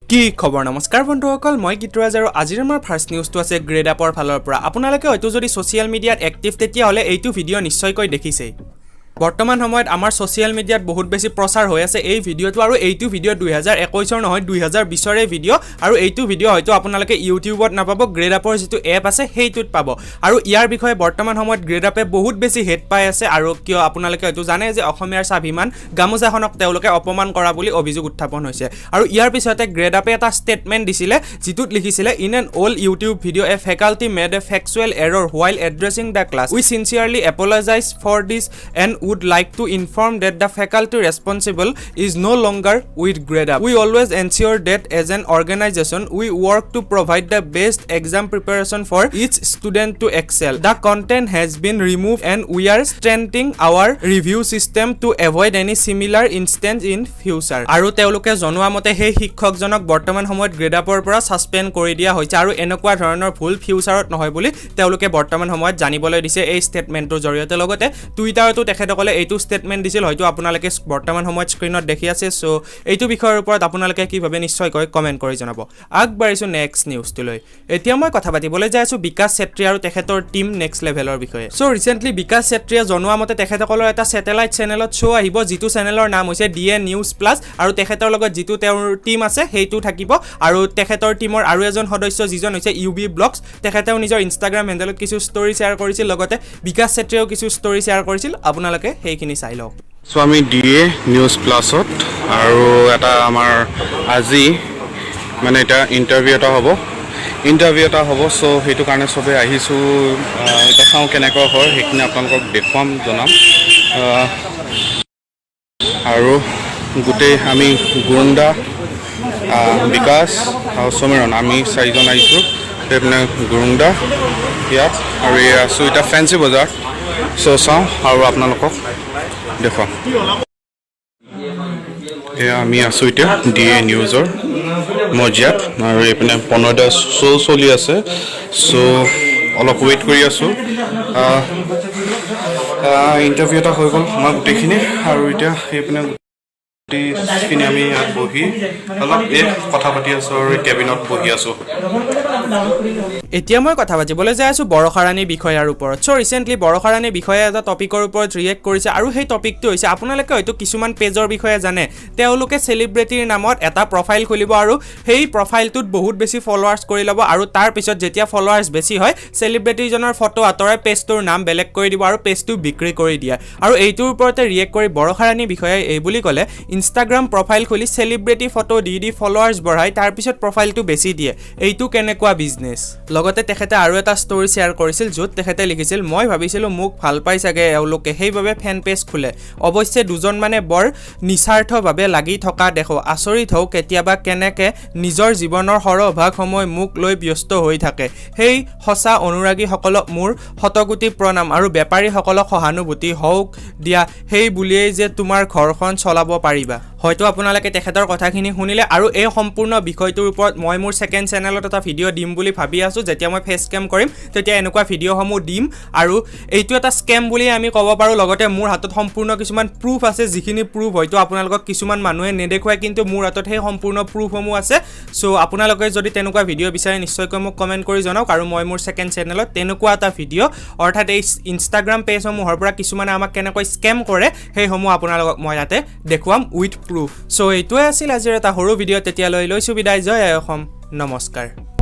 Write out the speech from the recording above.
কি খবৰ নমস্কাৰ বন্ধুসকল মই GituRaj আৰু আজিৰ আমাৰ ফাৰ্ষ্ট নিউজটো আছে গ্ৰেডআপৰ ফালৰ পৰা আপোনালোকে হয়তো যদি সোশ্যাল মিডিয়াত এক্টিভ তেতিয়া হলে এইটো ভিডিও নিশ্চয়কৈ দেখিছে বৰ্তমান সময়ত আমাৰ সোশ্যাল মিডিয়াত বহুত বেছি প্ৰচাৰ হৈ আছে এই ভিডিওটো আৰু এইটো ভিডিও 2021 ৰ নহয় 2020 ৰ ভিডিও আৰু এইটো ভিডিও হয়তো আপোনালোকে ইউটিউবত নাপাব গ্ৰেডআপৰ যেটো এপ আছে সেইটোত পাব আৰু ইয়াৰ বিষয়ে বৰ্তমান সময়ত গ্ৰেডআপে বহুত বেছি হেড পাই আছে আৰু কিয় আপোনালোকে হয়তো জানে যে অসমীয়াৰ স্বাভিমান গামোচাখনক তেওঁলোকে অপমান কৰা বুলি অভিযোগ উত্থাপন হৈছে আৰু ইয়াৰ পিছতে গ্ৰেডআপে এটা ষ্টেটমেন্ট দিছিলে যেটোত লিখিছিলে in an all YouTube video a faculty made a factual error while addressing the class we sincerely apologize for this and would like to inform that the faculty responsible is no longer with Gradeup. We always ensure that as an organization we work to provide the best exam preparation for each student to excel. The content has been removed and we are strengthening our review system to avoid any similar instance in future. আৰু তেওঁলোকে জনোৱা মতে সেই শিক্ষকজনক বৰ্তমান সময়ত গ্ৰেডআপৰ পৰা suspend কৰি দিয়া হৈছে আৰু এনেকুৱা ধৰণৰ ভুল ফিউচাৰত নহয় বুলি তেওঁলোকে বৰ্তমান সময়ত জানিবলৈ দিছে এই ষ্টেটমেন্টৰ জৰিয়তে লগতে টুইটাৰতো তেখেতসকলে এইটো ষ্টেটমেন্ট দিছিল হয়তো আপোনালোকে বৰ্তমান সময়ত স্ক্ৰিনত দেখি আছে সো এইটো বিষয়ৰ ওপৰত আপোনালোকে কি ভাবে নিশ্চয়কৈ কমেন্ট কৰি জনাব আগবাঢ়িছো নেক্সট নিউজটোলৈ এতিয়া মই কথা পাতিবলৈ যাই আছো বিকাশ চেত্ৰী আৰু তেখেতৰ টিম নেক্সট লেভেলৰ বিষয়ে সো ৰিসেন্টলি বিকাশ চেত্ৰীয়ে জনোৱা মতে তেখেতসকলৰ এটা স্যাটেলাইট চেনেলত শো আহিব যিটো চেনেলৰ নাম হৈছে ডিএ নিউজ প্লাস আৰু তেখেতৰ লগত যিটো তেওঁৰ টিম আছে সেইটো থাকিব আৰু তেখেতৰ টিমৰ আৰু এজন সদস্য যিজন হৈছে ইউবি ব্লগছ তেখেতেও নিজৰ ইনষ্টাগ্ৰাম হেণ্ডেলত কিছু ষ্টৰী শ্বেয়াৰ কৰিছিল লগতে বিকাশ চেত্ৰীয়েও কিছু ষ্টৰী শ্বেয়াৰ কৰিছিল আপোনালোকে সেইখিনি চাই লওক সো আমি ডিএ নিউজ প্লাছত আৰু এটা আমাৰ আজি মানে এটা ইন্টাৰভিউ এটা হ'ব সো সেইটো কাৰণে সবে আহিছো এটা চাও কেনেকৈ হয় সেইখিনি আপোনালোকক দেখুৱাম জনাম আৰু গোটেই আমি গুৰুন্দা বিকাশ আৰু সমীৰণ আমি চাৰিজন আহিছো এইপিনে গুৰুন্দা ইয়াত আৰু এই আছো এটা ফেন্সি বজাৰ সো চাওঁ আৰু আপোনালোকক দেখুৱাম এয়া আমি আছো এতিয়া ডিএ নিউজৰ মজিয়াত আৰু এইপিনে 15টা শ্ব' চলি আছে সো অলপ ৱেইট কৰি আছো ইণ্টাৰভিউ এটা হৈ গ'ল আমাৰ গোটেইখিনি আৰু এতিয়া এইপিনে গোটেইখিনি আমি ইয়াত বহি অলপ কথা পাতি আছো আৰু কেবিনত বহি আছো এতিয়া মই কথা পাতিবলৈ যাই আছো বৰষা ৰাণী বিষয়াৰ ওপৰত সো ৰিসেন্টলি বৰষা ৰাণী বিষয়া এটা টপিকৰ ওপৰত ৰিয়েক্ট কৰিছে আৰু সেই টপিকটো হৈছে আপোনালোকে হয়তো কিছুমান পেজৰ বিষয়ে জানে তেওঁলোকে সেলিব্ৰিটিৰ নামত এটা প্ৰফাইল খুলিব আৰু সেই প্ৰফাইলটোত বহুত বেছি ফলোৱাৰ্স কৰি ল'ব আৰু তাৰ পিছত যেতিয়া ফলোৱাৰ্স বেছি হয় সেলিব্ৰিটিজনৰ ফটো আতৰাই পেজটোৰ নাম বেলেগ কৰি দিব আৰু পেজটো বিক্ৰী কৰি দিয়া আৰু এইটোৰ ওপৰতে ৰিয়েক্ট কৰি বৰষা ৰাণী বিষয়াই এই বুলি ক'লে ইনষ্টাগ্ৰাম প্ৰফাইল খুলি সেলিব্ৰিটি ফটো দি ফলোৱাৰ্স বঢ়াই তাৰ পিছত প্ৰফাইলটো বেছি দিয়ে এইটো কেনেকুৱা বিজনেস লগতে তেখেতে আৰু এটা ষ্টৰী শ্বেয়াৰ কৰিছিল য'ত তেখেতে লিখিছিল মই ভাবিছিলো মোক ভাল পাই চাগে এওঁলোকে সেইভাবে ফেন পেজ খুলে অৱশ্যে দুজন মানে বৰ নিস্বাৰ্থভাৱে লাগি থকা দেখো আচৰিত হও কেতিয়াবা কেনেকে নিজৰ জীৱনৰ সৰহভাগ সময় মোক লৈ ব্যস্ত হৈ থাকে সেই হসা অনুৰাগীসকলক মোৰ শতকোটি প্ৰণাম আৰু বেপাৰীসকলক সহানুভূতি হওক দিয়া সেই বুলিয়েই যে তোমাৰ ঘৰখন চলাব পাৰিবা হয়তো আপোনালোকে তেখেতৰ কথাখিনি শুনিলে আৰু এই সম্পূৰ্ণ বিষয়টোৰ ওপৰত মই মোৰ সেকেন্ড চেনেলত এটা ভিডিও দিম বুলি ভাবি আছো যেতিয়া মই ফেস স্ক্যাম কৰিম তেতিয়া এনেকুৱা ভিডিওসমূহ দিম আৰু এইটো এটা স্ক্যাম বুলি আমি ক'ব পাৰো লগতে মোৰ হাতত সম্পূৰ্ণ কিছুমান প্ৰুফ আছে যিখিনি প্ৰুফ হয়তো আপোনালোকক কিছুমান মানুহে নেদেখুৱাই কিন্তু মোৰ হাতত সেই সম্পূৰ্ণ প্ৰুফসমূহ আছে সো আপোনালোকে যদি তেনেকুৱা ভিডিও বিচাৰে নিশ্চয়কৈ মোক কমেন্ট কৰি জনাওক আৰু মই মোৰ সেকেন্ড চেনেলত তেনেকুৱা এটা ভিডিও অৰ্থাৎ এই ইনষ্টাগ্ৰাম পেজসমূহৰ পৰা কিছুমানে আমাক কেনেকৈ স্ক্যাম কৰে সেইসমূহ আপোনালোকক মই ইয়াতে দেখুৱাম উইথ proof. So এইটোৱে আছিল আজিৰ এটা সৰু ভিডিও তেতিয়ালৈ লৈছো বিদায় জয় অসম নমস্কাৰ